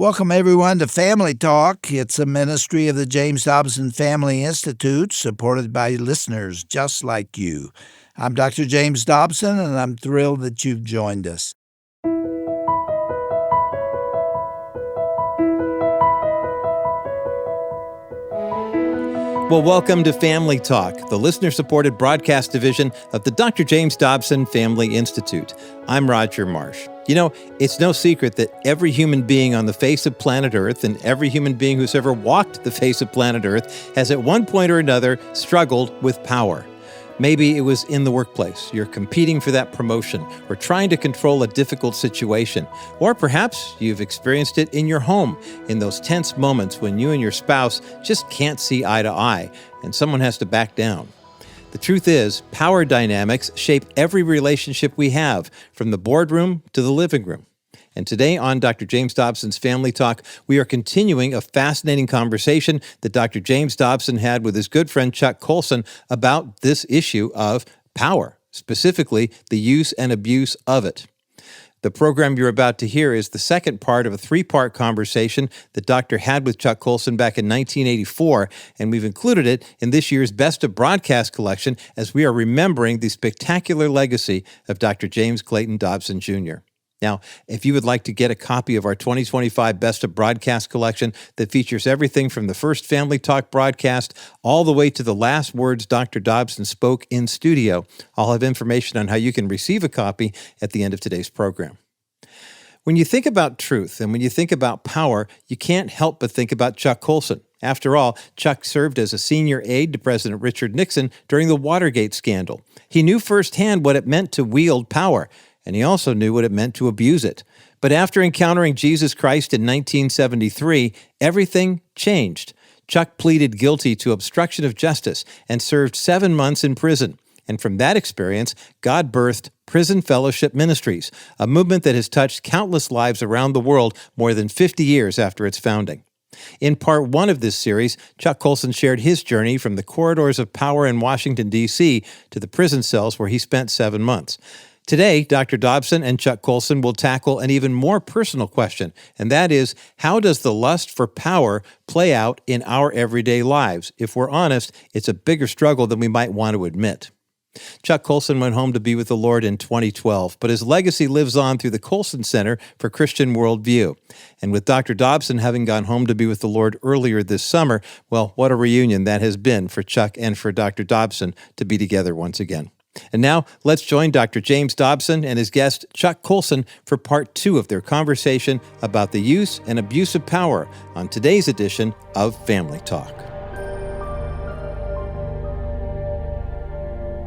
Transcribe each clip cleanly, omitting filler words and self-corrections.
Welcome, everyone, to Family Talk. It's a ministry of the James Dobson Family Institute, supported by listeners just like you. I'm Dr. James Dobson, and I'm thrilled that you've joined us. Well, welcome to Family Talk, the listener-supported broadcast division of the Dr. James Dobson Family Institute. I'm Roger Marsh. You know, it's no secret that every human being on the face of planet Earth and every human being who's ever walked the face of planet Earth has at one point or another struggled with power. Maybe it was in the workplace. You're competing for that promotion or trying to control a difficult situation. Or perhaps you've experienced it in your home, in those tense moments when you and your spouse just can't see eye to eye and someone has to back down. The truth is, power dynamics shape every relationship we have, from the boardroom to the living room. And today on Dr. James Dobson's Family Talk, we are continuing a fascinating conversation that Dr. James Dobson had with his good friend Chuck Colson about this issue of power, specifically the use and abuse of it. The program you're about to hear is the second part of a three-part conversation that Dr. had with Chuck Colson back in 1984, and we've included it in this year's Best of Broadcast collection as we are remembering the spectacular legacy of Dr. James Clayton Dobson, Jr. Now, if you would like to get a copy of our 2025 Best of Broadcast collection that features everything from the first Family Talk broadcast all the way to the last words Dr. Dobson spoke in studio, I'll have information on how you can receive a copy at the end of today's program. When you think about truth and when you think about power, you can't help but think about Chuck Colson. After all, Chuck served as a senior aide to President Richard Nixon during the Watergate scandal. He knew firsthand what it meant to wield power, and he also knew what it meant to abuse it. But after encountering Jesus Christ in 1973, everything changed. Chuck pleaded guilty to obstruction of justice and served 7 months in prison. And from that experience, God birthed Prison Fellowship Ministries, a movement that has touched countless lives around the world more than 50 years after its founding. In part one of this series, Chuck Colson shared his journey from the corridors of power in Washington, D.C. to the prison cells where he spent 7 months. Today, Dr. Dobson and Chuck Colson will tackle an even more personal question, and that is, how does the lust for power play out in our everyday lives? If we're honest, it's a bigger struggle than we might want to admit. Chuck Colson went home to be with the Lord in 2012, but his legacy lives on through the Colson Center for Christian Worldview. And with Dr. Dobson having gone home to be with the Lord earlier this summer, well, what a reunion that has been for Chuck and for Dr. Dobson to be together once again. And now, let's join Dr. James Dobson and his guest, Chuck Colson, for part two of their conversation about the use and abuse of power on today's edition of Family Talk.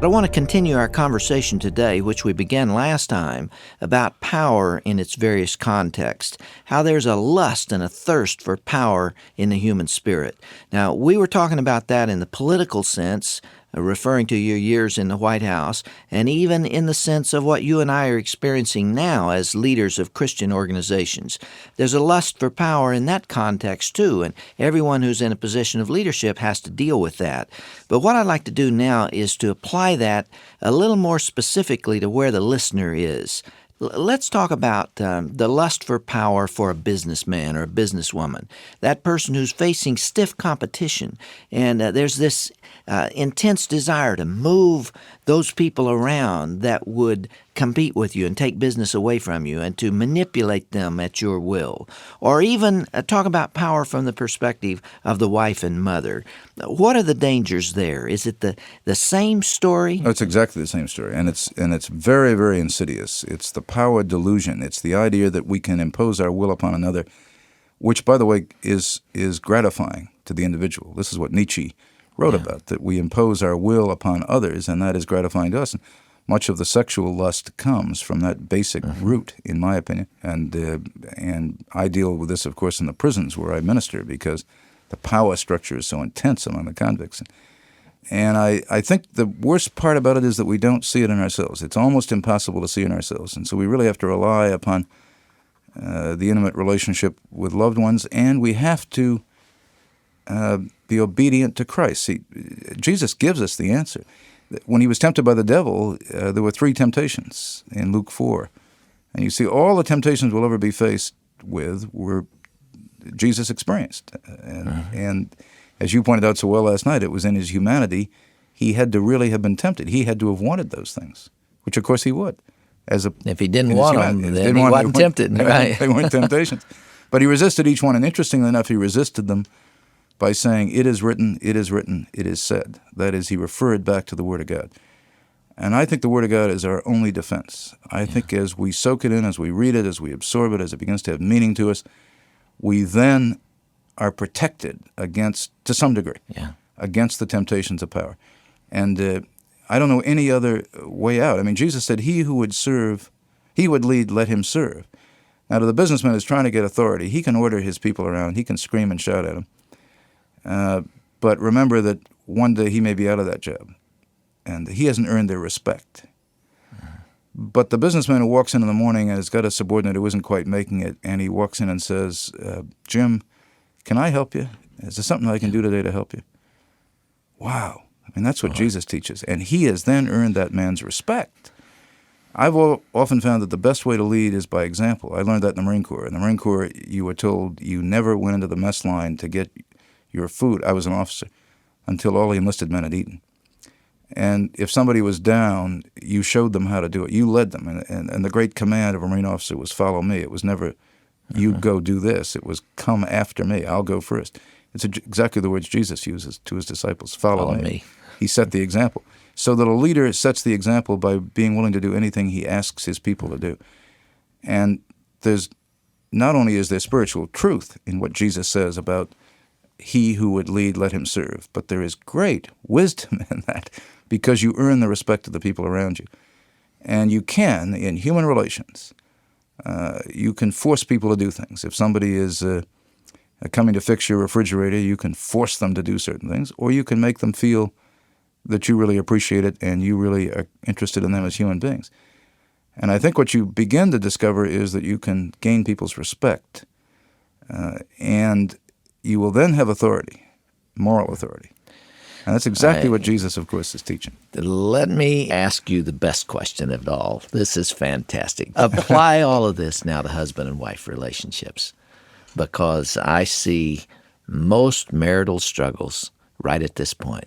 I want to continue our conversation today, which we began last time, about power in its various contexts, how there's a lust and a thirst for power in the human spirit. Now, we were talking about that in the political sense, referring to your years in the White House, and even in the sense of what you and I are experiencing now as leaders of Christian organizations. There's a lust for power in that context too, and everyone who's in a position of leadership has to deal with that. But what I'd like to do now is to apply that a little more specifically to where the listener is. Let's talk about the lust for power for a businessman or a businesswoman, that person who's facing stiff competition, and there's this intense desire to move those people around that would compete with you and take business away from you and to manipulate them at your will. Or even talk about power from the perspective of the wife and mother. What are the dangers there? Is it the same story? Oh, it's exactly the same story, and it's very, very insidious. It's the power delusion. It's the idea that we can impose our will upon another, which, by the way, is gratifying to the individual. This is what Nietzsche wrote about, that we impose our will upon others, and that is gratifying to us. And much of the sexual lust comes from that basic root, in my opinion. And I deal with this, of course, in the prisons where I minister, because the power structure is so intense among the convicts. And I think the worst part about it is that we don't see it in ourselves. It's almost impossible to see in ourselves. And so we really have to rely upon the intimate relationship with loved ones, and we have to be obedient to Christ. See, Jesus gives us the answer. When he was tempted by the devil, there were 3 temptations in Luke 4. And you see, all the temptations we'll ever be faced with were Jesus experienced. And as you pointed out so well last night, it was in his humanity. He had to really have been tempted. He had to have wanted those things, which of course he would. If he didn't want them, then he wasn't tempted. Right? They weren't temptations. But he resisted each one, and interestingly enough, he resisted them by saying, "It is written, it is written, it is said." That is, he referred back to the Word of God. And I think the Word of God is our only defense. I think as we soak it in, as we read it, as we absorb it, as it begins to have meaning to us, we then are protected against, to some degree, against the temptations of power. And I don't know any other way out. I mean, Jesus said, "He who would serve, he would lead, let him serve." Now, to the businessman who's trying to get authority, he can order his people around. He can scream and shout at them. But remember that one day he may be out of that job, and he hasn't earned their respect. But the businessman who walks in the morning and has got a subordinate who isn't quite making it, and he walks in and says, "Jim, can I help you? Is there something I can do today to help you?" Wow. I mean, that's what Jesus teaches. And he has then earned that man's respect. I've often found that the best way to lead is by example. I learned that in the Marine Corps. In the Marine Corps, you were told you never went into the mess line to get your food. I was an officer until all the enlisted men had eaten. And if somebody was down, you showed them how to do it. You led them. And the great command of a Marine officer was follow me. It was never, you go do this. It was come after me. I'll go first. It's exactly the words Jesus uses to his disciples. Follow me. He set the example. So that a leader sets the example by being willing to do anything he asks his people to do. And there's not only is there spiritual truth in what Jesus says about he who would lead, let him serve, but there is great wisdom in that because you earn the respect of the people around you. And you can, in human relations, you can force people to do things. If somebody is coming to fix your refrigerator, you can force them to do certain things, or you can make them feel that you really appreciate it and you really are interested in them as human beings. And I think what you begin to discover is that you can gain people's respect, and you will then have authority, moral authority. And that's exactly what Jesus, of course, is teaching. Let me ask you the best question of it all. This is fantastic. Apply all of this now to husband and wife relationships, because I see most marital struggles right at this point.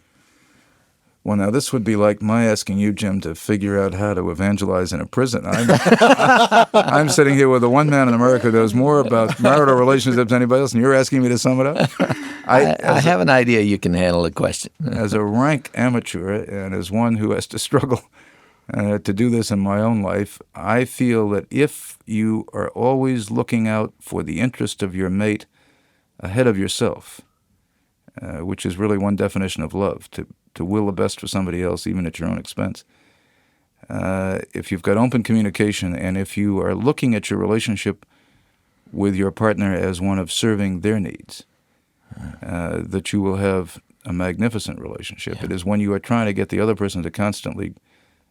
Well, now, this would be like my asking you, Jim, to figure out how to evangelize in a prison. I'm sitting here with the one man in America who knows more about marital relationships than anybody else, and you're asking me to sum it up? I have an idea you can handle the question. As a rank amateur and as one who has to struggle to do this in my own life, I feel that if you are always looking out for the interest of your mate ahead of yourself, which is really one definition of love, to will the best for somebody else, even at your own expense. If you've got open communication, and if you are looking at your relationship with your partner as one of serving their needs, that you will have a magnificent relationship. Yeah. It is when you are trying to get the other person to constantly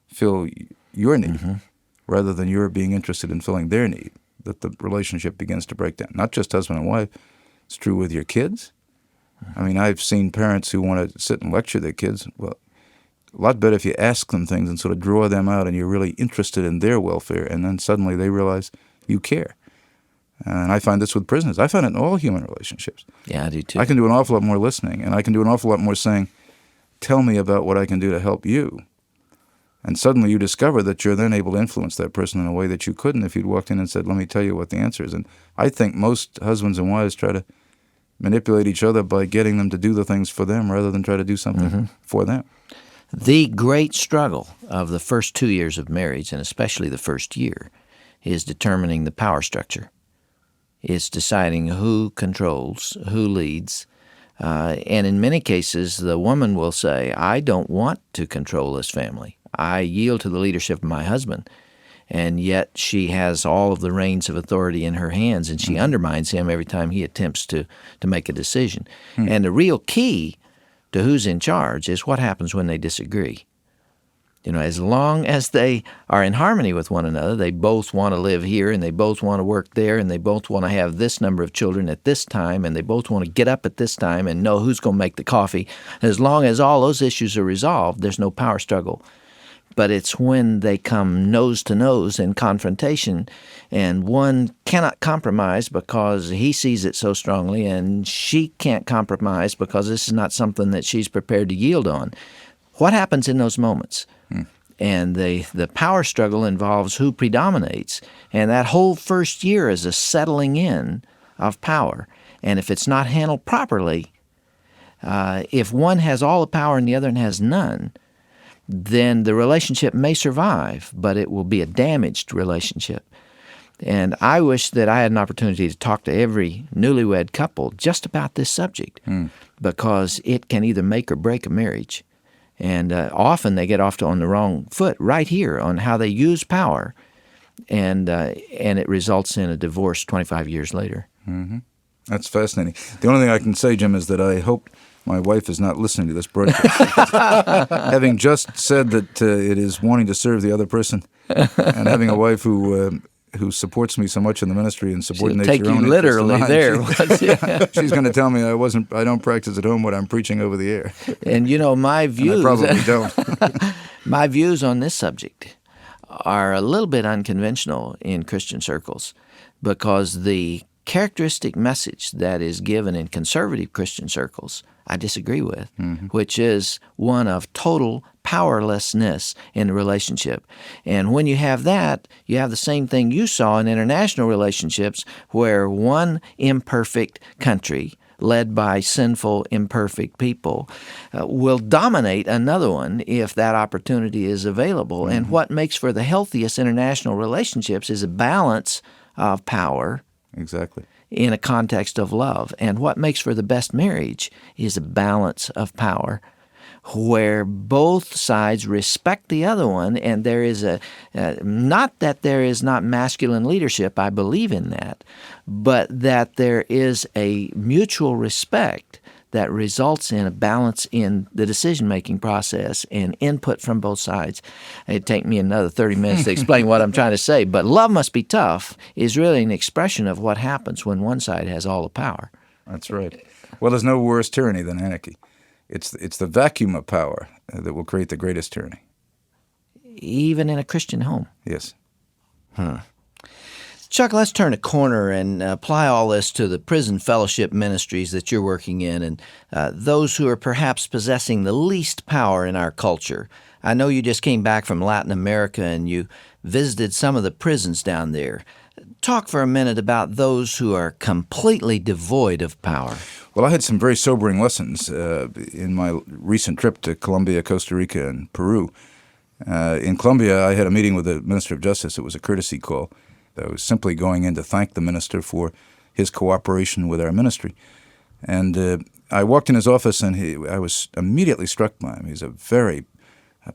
fill your need, rather than your being interested in filling their need, that the relationship begins to break down. Not just husband and wife. It's true with your kids. I mean, I've seen parents who want to sit and lecture their kids. Well, a lot better if you ask them things and sort of draw them out and you're really interested in their welfare, and then suddenly they realize you care. And I find this with prisoners. I find it in all human relationships. Yeah, I do too. I can do an awful lot more listening, and I can do an awful lot more saying, tell me about what I can do to help you. And suddenly you discover that you're then able to influence that person in a way that you couldn't if you'd walked in and said, let me tell you what the answer is. And I think most husbands and wives try to manipulate each other by getting them to do the things for them rather than try to do something for them. The great struggle of the first 2 years of marriage, and especially the first year, is determining the power structure. It's deciding who controls, who leads. And in many cases, the woman will say, I don't want to control this family. I yield to the leadership of my husband. And yet she has all of the reins of authority in her hands, and she undermines him every time he attempts to make a decision. And the real key to who's in charge is what happens when they disagree. You know, as long as they are in harmony with one another, they both want to live here, and they both want to work there, and they both want to have this number of children at this time, and they both want to get up at this time and know who's going to make the coffee. As long as all those issues are resolved, there's no power struggle. but it's when they come nose to nose in confrontation, and one cannot compromise because he sees it so strongly, and she can't compromise because this is not something that she's prepared to yield on. What happens in those moments? And the power struggle involves who predominates, and that whole first year is a settling in of power. And if it's not handled properly, if one has all the power and the other has none, then the relationship may survive, but it will be a damaged relationship. And I wish that I had an opportunity to talk to every newlywed couple just about this subject, because it can either make or break a marriage. And often they get off on the wrong foot right here on how they use power, and it results in a divorce 25 years later. Mm-hmm. That's fascinating. The only thing I can say, Jim, is that I hope my wife is not listening to this broadcast. Having just said that it is wanting to serve the other person, and having a wife who supports me so much in the ministry and subordinates take your own you literally there. She's going to tell me I don't practice at home what I'm preaching over the air. And my views, and I probably don't. My views on this subject are a little bit unconventional in Christian circles, because the characteristic message that is given in conservative Christian circles I disagree with, which is one of total powerlessness in the relationship. And when you have that, you have the same thing you saw in international relationships, where one imperfect country led by sinful, imperfect people will dominate another one if that opportunity is available. And what makes for the healthiest international relationships is a balance of power. Exactly. In a context of love. And what makes for the best marriage is a balance of power, where both sides respect the other one, and there is not that there is not masculine leadership, I believe in that, but that there is a mutual respect that results in a balance in the decision-making process and input from both sides. It'd take me another 30 minutes to explain what I'm trying to say, but love must be tough is really an expression of what happens when one side has all the power. That's right. Well, there's no worse tyranny than anarchy. It's the vacuum of power that will create the greatest tyranny. Even in a Christian home. Yes. Chuck, let's turn a corner and apply all this to the Prison Fellowship Ministries that you're working in, and those who are perhaps possessing the least power in our culture. I know you just came back from Latin America and you visited some of the prisons down there. Talk for a minute about those who are completely devoid of power. Well, I had some very sobering lessons in my recent trip to Colombia, Costa Rica, and Peru. In Colombia, I had a meeting with the Minister of Justice. It was a courtesy call. I was simply going in to thank the minister for his cooperation with our ministry. And I walked in his office, and I was immediately struck by him. He's a very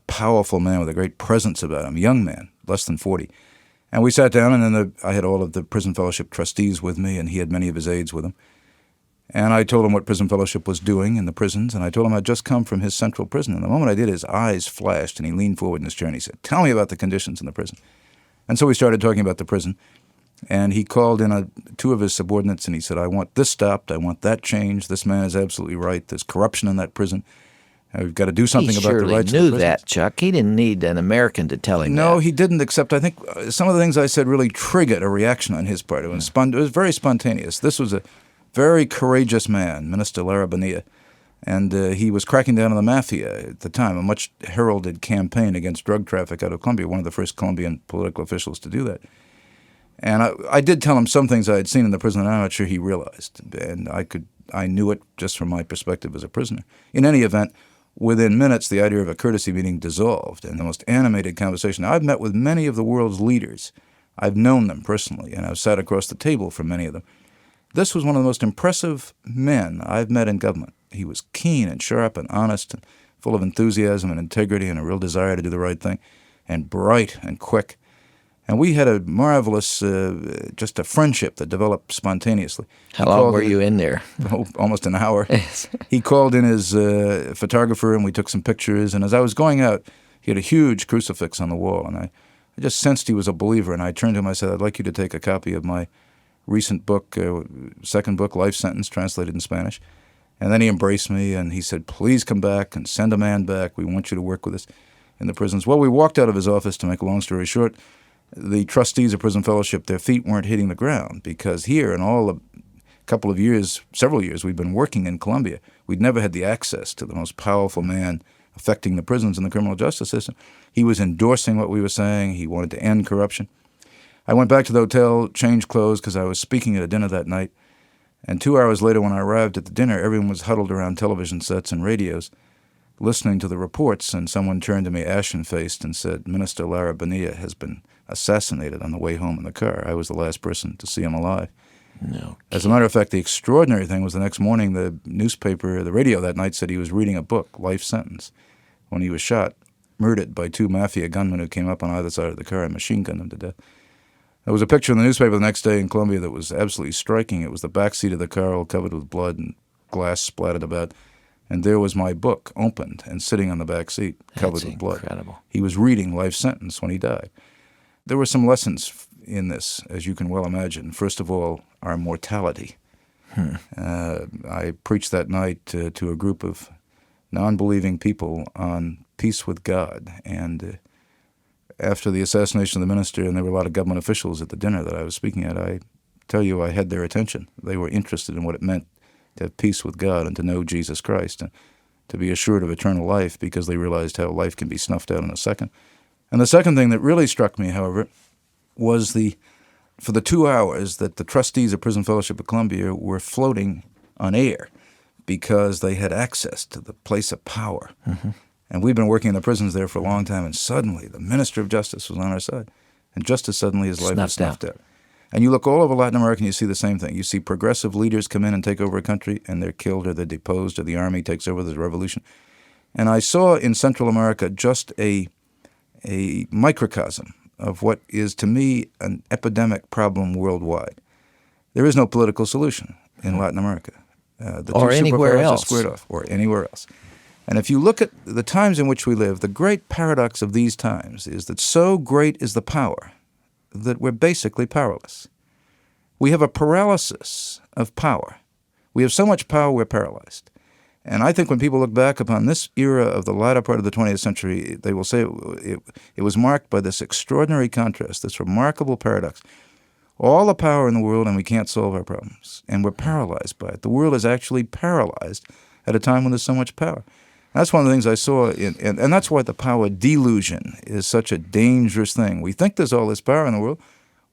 powerful man with a great presence about him, young man, less than 40. And we sat down, and then I had all of the Prison Fellowship trustees with me, and he had many of his aides with him. And I told him what Prison Fellowship was doing in the prisons, and I told him I'd just come from his central prison. And the moment I did, his eyes flashed, and he leaned forward in his chair, and he said, "Tell me about the conditions in the prison." And so we started talking about the prison, and he called in two of his subordinates, and he said, "I want this stopped. I want that changed. This man is absolutely right. There's corruption in that prison. We've got to do something about the rights of the prisoners." He surely knew that, Chuck. He didn't need an American to tell him that. No, he didn't, except I think some of the things I said really triggered a reaction on his part. It was very spontaneous. This was a very courageous man, Minister Larabania, and he was cracking down on the mafia at the time, a much heralded campaign against drug traffic out of Colombia, one of the first Colombian political officials to do that. And I did tell him some things I had seen in the prison that I'm not sure he realized, and I knew it just from my perspective as a prisoner. In any event, within minutes, the idea of a courtesy meeting dissolved, and the most animated conversation. I've met with many of the world's leaders. I've known them personally, and I've sat across the table from many of them. This was one of the most impressive men I've met in government. He was keen and sharp and honest and full of enthusiasm and integrity and a real desire to do the right thing, and bright and quick. And we had a marvelous, just a friendship that developed spontaneously. How long were you in there? Almost an hour. He called in his photographer, and we took some pictures. And as I was going out, he had a huge crucifix on the wall. And I just sensed he was a believer. And I turned to him, I said, "I'd like you to take a copy of my recent book, second book, Life Sentence, translated in Spanish." And then he embraced me, and he said, "Please come back and send a man back. We want you to work with us." in the prisons. Well, we walked out of his office, to make a long story short. The trustees of Prison Fellowship, their feet weren't hitting the ground, because here in all the couple of years, several years, we've been working in Colombia, we'd never had the access to the most powerful man affecting the prisons and the criminal justice system. He was endorsing what we were saying. He wanted to end corruption. I went back to the hotel, changed clothes, because I was speaking at a dinner that night. And 2 hours later, when I arrived at the dinner, everyone was huddled around television sets and radios, listening to the reports, and someone turned to me ashen-faced and said, Minister Lara Bonilla has been assassinated on the way home in the car. I was the last person to see him alive. No. As a matter of fact, the extraordinary thing was the next morning, the newspaper, the radio that night said he was reading a book, Life Sentence, when he was shot, murdered by 2 mafia gunmen who came up on either side of the car and machine-gunned him to death. There was a picture in the newspaper the next day in Colombia that was absolutely striking. It was the back seat of the car all covered with blood and glass splattered about. And there was my book opened and sitting on the back seat covered with blood. Incredible. He was reading Life Sentence when he died. There were some lessons in this, as you can well imagine. First of all, our mortality. I preached that night to a group of non-believing people on peace with God. And after the assassination of the minister, and there were a lot of government officials at the dinner that I was speaking at, I tell you I had their attention. They were interested in what it meant to have peace with God and to know Jesus Christ and to be assured of eternal life, because they realized how life can be snuffed out in a second. And the second thing that really struck me, however, was for the 2 hours that the trustees of Prison Fellowship of Colombia were floating on air because they had access to the place of power. Mm-hmm. And we've been working in the prisons there for a long time, and suddenly the Minister of Justice was on our side. And just as suddenly his life was snuffed out. And you look all over Latin America and you see the same thing. You see progressive leaders come in and take over a country, and they're killed or they're deposed, or the army takes over, there's a revolution. And I saw in Central America just a microcosm of what is, to me, an epidemic problem worldwide. There is no political solution in Latin America. Or anywhere else. Are squared off, or anywhere else. And if you look at the times in which we live, the great paradox of these times is that so great is the power that we're basically powerless. We have a paralysis of power. We have so much power, we're paralyzed. And I think when people look back upon this era of the latter part of the 20th century, they will say it was marked by this extraordinary contrast, this remarkable paradox. All the power in the world, and we can't solve our problems. And we're paralyzed by it. The world is actually paralyzed at a time when there's so much power. That's one of the things I saw, and that's why the power delusion is such a dangerous thing. We think there's all this power in the world.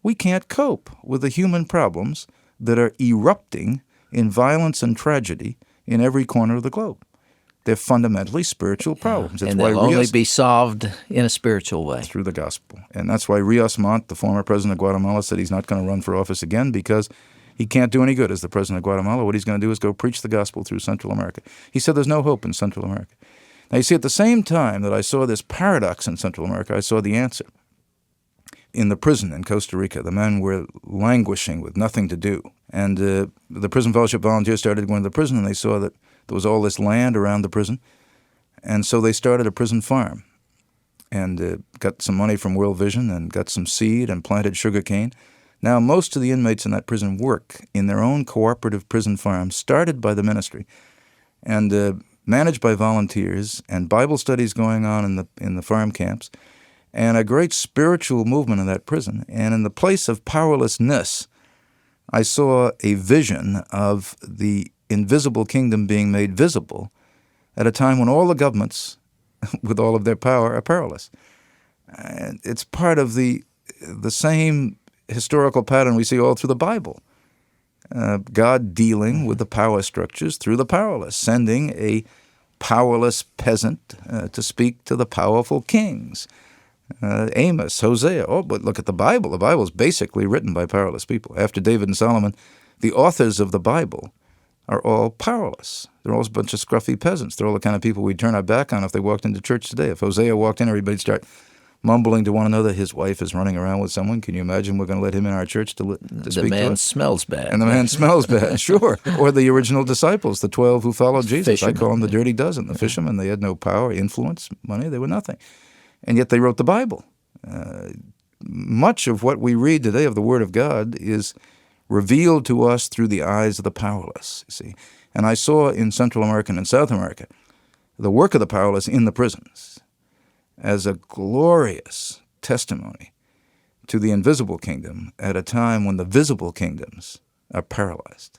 We can't cope with the human problems that are erupting in violence and tragedy in every corner of the globe. They're fundamentally spiritual problems. And they'll only be solved in a spiritual way. Through the gospel. And that's why Rios Montt, the former president of Guatemala, said he's not going to run for office again, because he can't do any good as the president of Guatemala. What he's going to do is go preach the gospel through Central America. He said there's no hope in Central America. Now, you see, at the same time that I saw this paradox in Central America, I saw the answer. In the prison in Costa Rica, the men were languishing with nothing to do. And the Prison Fellowship volunteers started going to the prison, and they saw that there was all this land around the prison. And so they started a prison farm and got some money from World Vision and got some seed and planted sugarcane. Now, most of the inmates in that prison work in their own cooperative prison farms, started by the ministry and managed by volunteers, and Bible studies going on in the farm camps, and a great spiritual movement in that prison. And in the place of powerlessness, I saw a vision of the invisible kingdom being made visible at a time when all the governments, with all of their power, are powerless. And it's part of the same historical pattern we see all through the Bible. God dealing with the power structures through the powerless, sending a powerless peasant to speak to the powerful kings. Amos, Hosea. Oh, but look at the Bible. The Bible is basically written by powerless people. After David and Solomon, the authors of the Bible are all powerless. They're all a bunch of scruffy peasants. They're all the kind of people we'd turn our back on if they walked into church today. If Hosea walked in, everybody'd start mumbling to one another, his wife is running around with someone. Can you imagine we're going to let him in our church to speak to us? The man smells bad. And the man smells bad, sure. Or the original disciples, the 12 who followed Jesus. Fishermen. I call them the dirty dozen, the fishermen. They had no power, influence, money. They were nothing. And yet they wrote the Bible. Much of what we read today of the Word of God is revealed to us through the eyes of the powerless, you see. And I saw in Central America and in South America the work of the powerless in the prisons. as a glorious testimony to the invisible kingdom at a time when the visible kingdoms are paralyzed.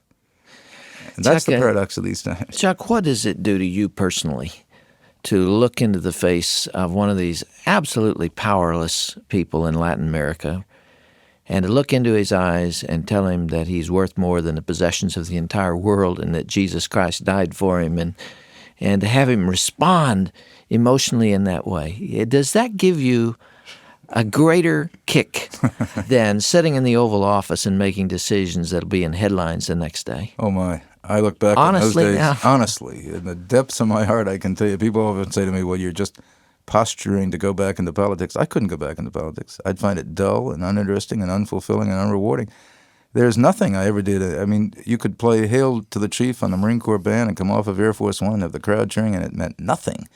And that's Chuck, the paradox of these times. Chuck, what does it do to you personally to look into the face of one of these absolutely powerless people in Latin America and to look into his eyes and tell him that he's worth more than the possessions of the entire world and that Jesus Christ died for him, and to have him respond emotionally in that way? Does that give you a greater kick than sitting in the Oval Office and making decisions that'll be in headlines the next day? Oh, my. I look back Honestly, on those days, now. honestly, in the depths of my heart, I can tell you, people often say to me, well, you're just posturing to go back into politics. I couldn't go back into politics. I'd find it dull and uninteresting and unfulfilling and unrewarding. There's nothing I ever did. I mean, you could play Hail to the Chief on the Marine Corps band and come off of Air Force One and have the crowd cheering, and it meant nothing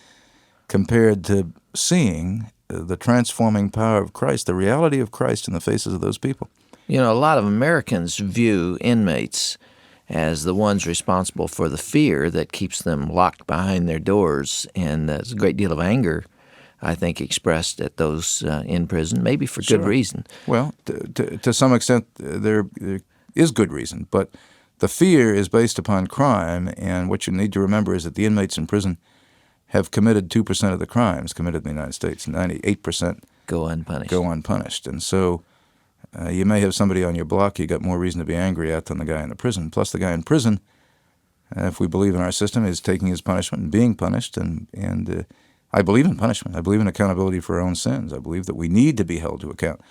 compared to seeing the transforming power of Christ, the reality of Christ in the faces of those people. You know, a lot of Americans view inmates as the ones responsible for the fear that keeps them locked behind their doors, and there's a great deal of anger, I think, expressed at those in prison, maybe for good reason. Well, to some extent, there is good reason, but the fear is based upon crime, and what you need to remember is that the inmates in prison have committed 2% of the crimes committed in the United States. 98% go unpunished. And so you may have somebody on your block you got more reason to be angry at than the guy in the prison. Plus, the guy in prison, if we believe in our system, is taking his punishment and being punished. And I believe in punishment. I believe in accountability for our own sins. I believe that we need to be held to account.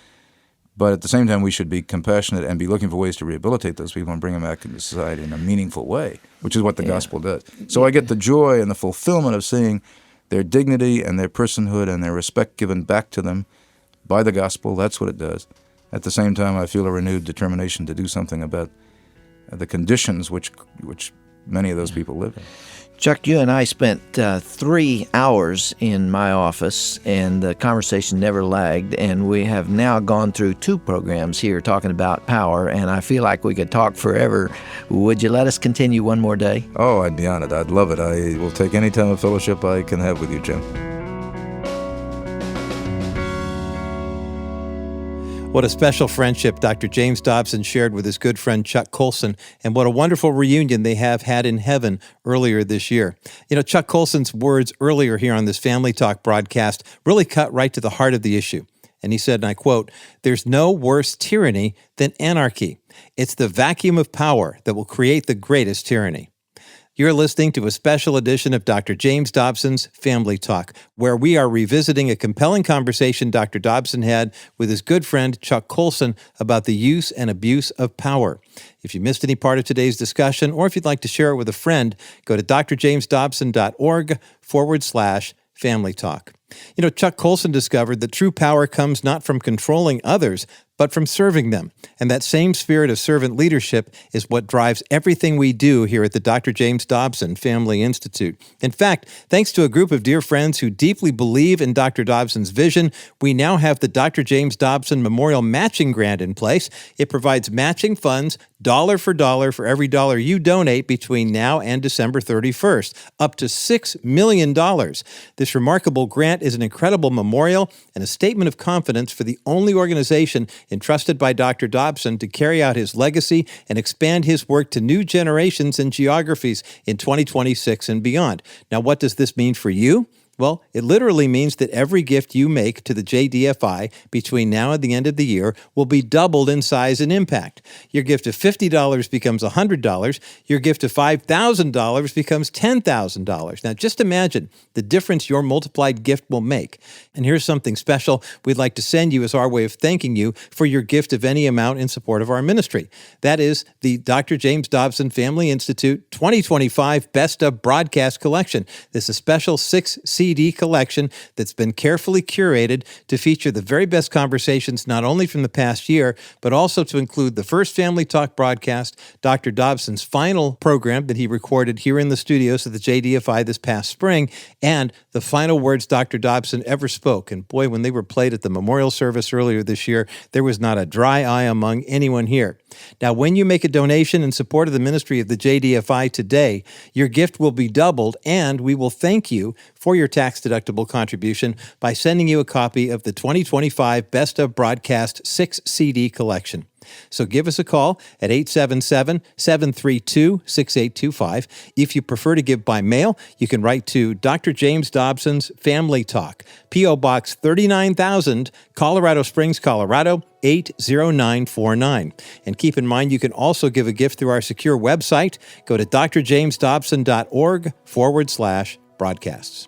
But at the same time, we should be compassionate and be looking for ways to rehabilitate those people and bring them back into society in a meaningful way, which is what the gospel does. So I get the joy and the fulfillment of seeing their dignity and their personhood and their respect given back to them by the gospel. That's what it does. At the same time, I feel a renewed determination to do something about the conditions which many of those people live in. Chuck, you and I spent 3 hours in my office, and the conversation never lagged, and we have now gone through 2 programs here talking about power, and I feel like we could talk forever. Would you let us continue one more day? Oh, I'd be honored. I'd love it. I will take any time of fellowship I can have with you, Jim. What a special friendship Dr. James Dobson shared with his good friend Chuck Colson, and what a wonderful reunion they have had in heaven earlier this year. You know, Chuck Colson's words earlier here on this Family Talk broadcast really cut right to the heart of the issue. And he said, and I quote, "There's no worse tyranny than anarchy. It's the vacuum of power that will create the greatest tyranny." You're listening to a special edition of Dr. James Dobson's Family Talk, where we are revisiting a compelling conversation Dr. Dobson had with his good friend Chuck Colson about the use and abuse of power. If you missed any part of today's discussion, or if you'd like to share it with a friend, go to drjamesdobson.org/Family Talk. You know, Chuck Colson discovered that true power comes not from controlling others, but from serving them. And that same spirit of servant leadership is what drives everything we do here at the Dr. James Dobson Family Institute. In fact, thanks to a group of dear friends who deeply believe in Dr. Dobson's vision, we now have the Dr. James Dobson Memorial Matching Grant in place. It provides matching funds, dollar for every dollar you donate between now and December 31st, up to $6 million. This remarkable grant is an incredible memorial and a statement of confidence for the only organization entrusted by Dr. Dobson to carry out his legacy and expand his work to new generations and geographies in 2026 and beyond. Now, what does this mean for you? Well, it literally means that every gift you make to the JDFI between now and the end of the year will be doubled in size and impact. Your gift of $50 becomes $100. Your gift of $5,000 becomes $10,000. Now, just imagine the difference your multiplied gift will make. And here's something special we'd like to send you as our way of thanking you for your gift of any amount in support of our ministry. That is the Dr. James Dobson Family Institute 2025 Best of Broadcast Collection. This is a special 6 CD collection that's been carefully curated to feature the very best conversations not only from the past year, but also to include the first Family Talk broadcast, Dr. Dobson's final program that he recorded here in the studios at the JDFI this past spring, and the final words Dr. Dobson ever spoke. And boy, when they were played at the memorial service earlier this year, there was not a dry eye among anyone here. Now, when you make a donation in support of the ministry of the JDFI today, your gift will be doubled, and we will thank you for your tax-deductible contribution by sending you a copy of the 2025 Best of Broadcast 6-CD collection. So give us a call at 877-732-6825. If you prefer to give by mail, you can write to Dr. James Dobson's Family Talk, P.O. Box 39,000, Colorado Springs, Colorado, 80949. And keep in mind, you can also give a gift through our secure website. Go to drjamesdobson.org/broadcasts.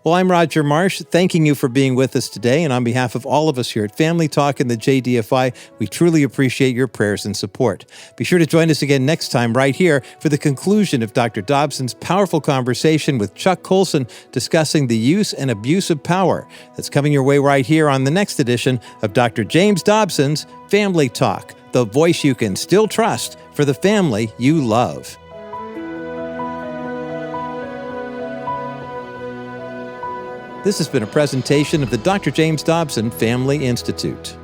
Well, I'm Roger Marsh, thanking you for being with us today. And on behalf of all of us here at Family Talk and the JDFI, we truly appreciate your prayers and support. Be sure to join us again next time right here for the conclusion of Dr. Dobson's powerful conversation with Chuck Colson discussing the use and abuse of power. That's coming your way right here on the next edition of Dr. James Dobson's Family Talk, the voice you can still trust for the family you love. This has been a presentation of the Dr. James Dobson Family Institute.